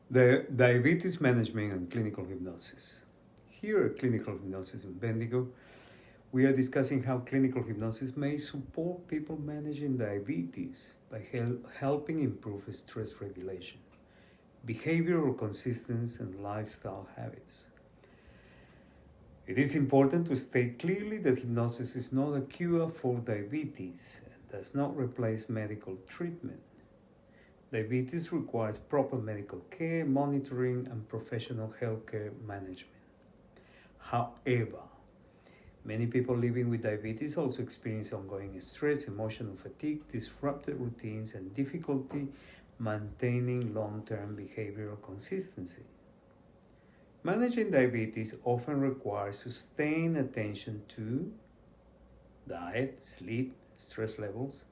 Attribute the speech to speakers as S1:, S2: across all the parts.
S1: The diabetes management and clinical hypnosis. Here at Clinical Hypnosis Bendigo, we are discussing how clinical hypnosis may support people managing diabetes by helping improve stress regulation, behavioral consistency, and lifestyle habits. It is important to state clearly that hypnosis is not a cure for diabetes and does not replace medical treatment. Diabetes requires proper medical care, monitoring, and professional healthcare management. However, many people living with diabetes also experience ongoing stress, emotional fatigue, disrupted routines, and difficulty maintaining long-term behavioral consistency. Managing diabetes often requires sustained attention to diet, sleep, stress levels,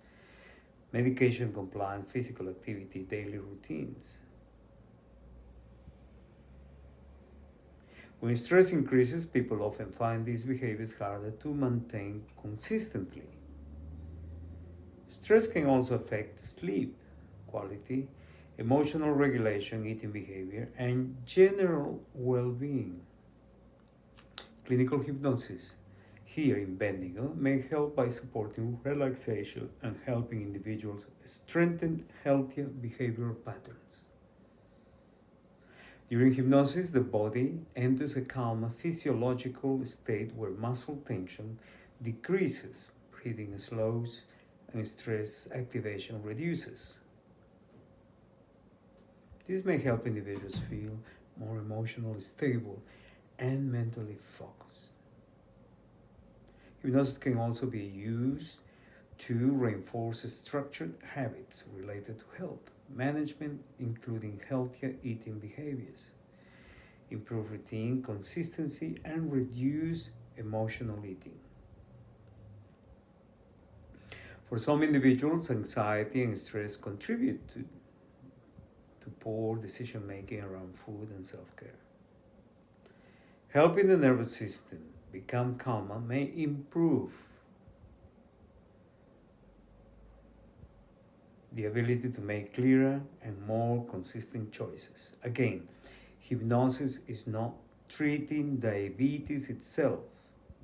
S1: medication compliance, physical activity, daily routines. When stress increases, people often find these behaviors harder to maintain consistently. Stress can also affect sleep quality, emotional regulation, eating behavior, and general well-being. Clinical hypnosis here in Bendigo may help by supporting relaxation and helping individuals strengthen healthier behavioral patterns. During hypnosis, the body enters a calm physiological state where muscle tension decreases, breathing slows, and stress activation reduces. This may help individuals feel more emotionally stable and mentally focused. Hypnosis can also be used to reinforce structured habits related to health management, including healthier eating behaviors, improve routine consistency, and reduce emotional eating. For some individuals, anxiety and stress contribute to poor decision making around food and self-care. Helping the nervous system become calmer may improve the ability to make clearer and more consistent choices. Again, hypnosis is not treating diabetes itself.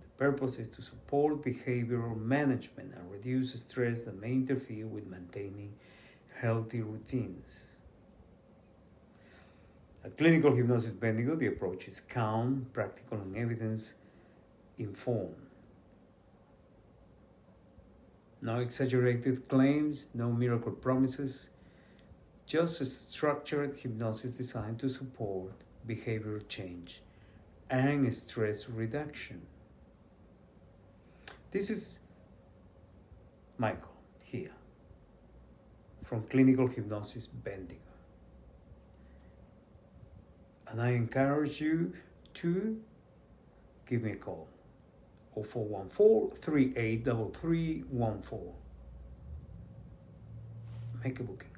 S1: The purpose is to support behavioral management and reduce stress that may interfere with maintaining healthy routines. At Clinical Hypnosis Bendigo, the approach is calm, practical, and evidence-informed. No exaggerated claims, no miracle promises, just a structured hypnosis designed to support behavioral change and stress reduction. This is Michael here from Clinical Hypnosis Bendigo. And I encourage you to give me a call. 0414-383314. Make a booking.